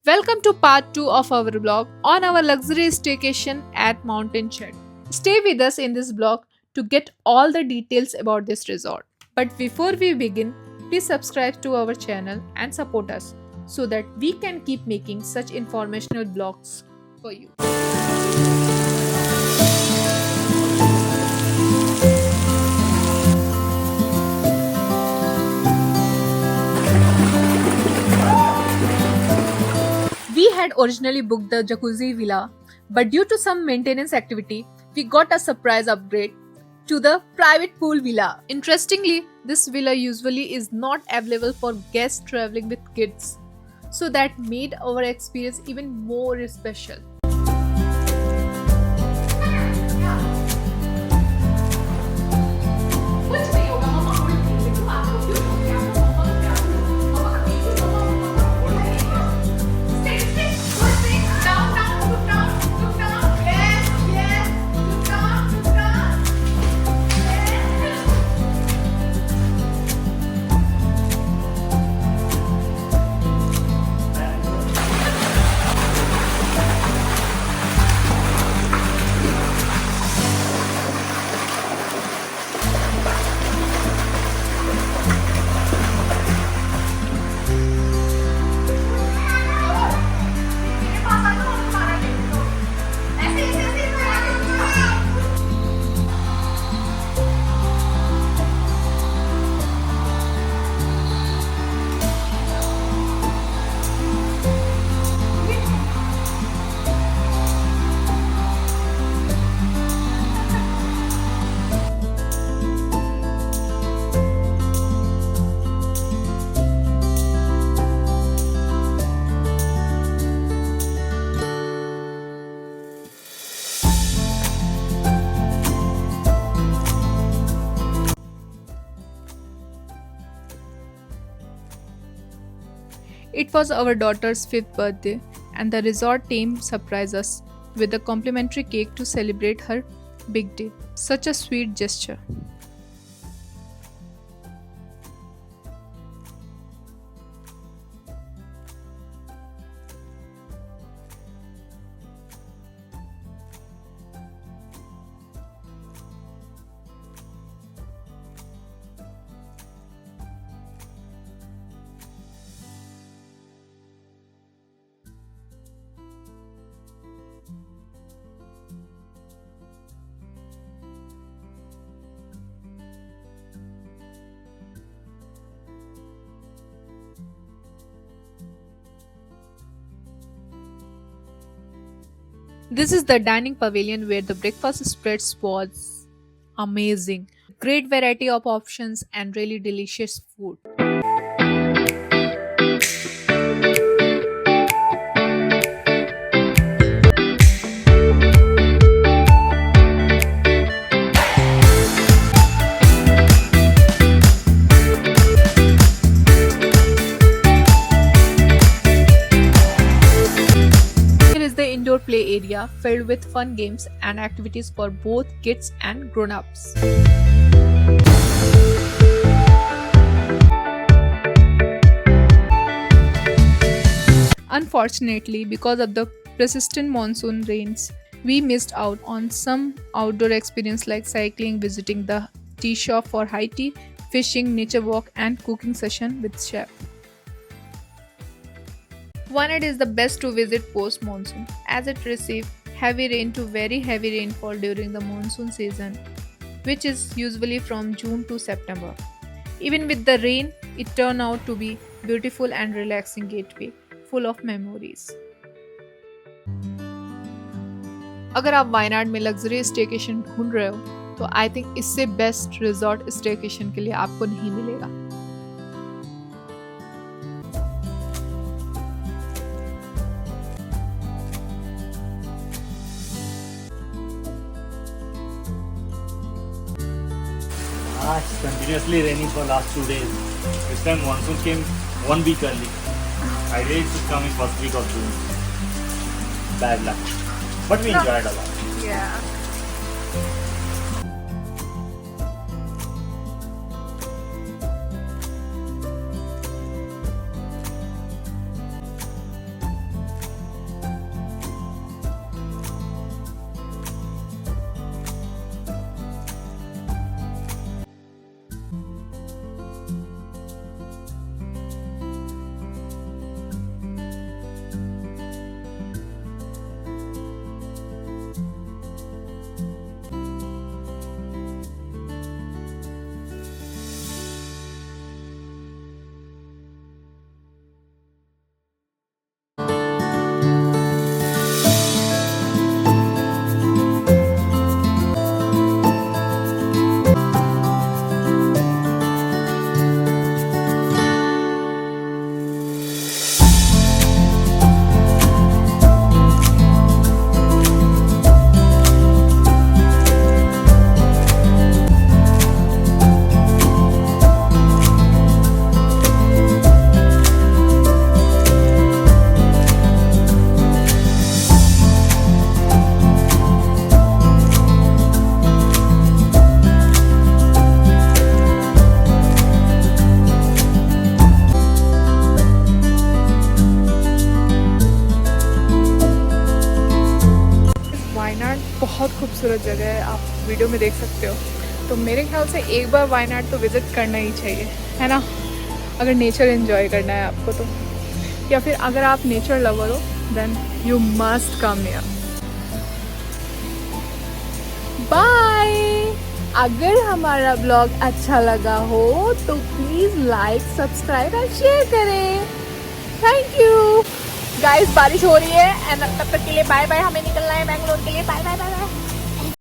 Welcome to part 2 of our vlog on our luxury staycation at Mountain Shed. Stay with us in this vlog to get all the details about this resort. But before we begin, please subscribe to our channel and support us so that we can keep making such informational vlogs for you. We had originally booked the jacuzzi villa, but due to some maintenance activity, we got a surprise upgrade to the private pool villa. Interestingly, this villa usually is not available for guests traveling with kids, so that made our experience even more special. It was our daughter's 5th birthday, and the resort team surprised us with a complimentary cake to celebrate her big day. Such a sweet gesture. This is the dining pavilion where the breakfast spreads was amazing. Great variety of options and really delicious food. Here is the indoor play area filled with fun games and activities for both kids and grown-ups. Unfortunately, because of the persistent monsoon rains, we missed out on some outdoor experience like cycling, visiting the tea shop for high tea, fishing, nature walk, and cooking session with chef. Wayanad is the best to visit post-monsoon as it receives heavy rain to very heavy rainfall during the monsoon season, which is usually from June to September. Even with the rain, it turned out to be beautiful and relaxing gateway, full of memories. अगर आप वायनाड में luxury staycation ढूंढ रहे हो तो I think इससे best resort staycation के लिए आपको नहीं मिलेगा. It's continuously raining for last 2 days. This time monsoon came 1 week early. I really should come in first week of June. Bad luck. But we enjoyed a lot. Yeah. खूबसूरत जगह है, आप video में देख सकते हो। तो मेरे ख्याल से एक बार वायनाड तो विज़िट करना ही चाहिए, है ना, अगर नेचर एंजॉय करना है आपको तो, या फिर अगर आप नेचर लवर हो then you must come here. Bye. अगर हमारा ब्लॉग अच्छा लगा हो तो please like, subscribe and share करें। Thank you guys. बारिश हो रही है एंड तब तक के लिए बाय बाय। हमें निकलना है बैंगलोर के लिए। Bye bye bye bye.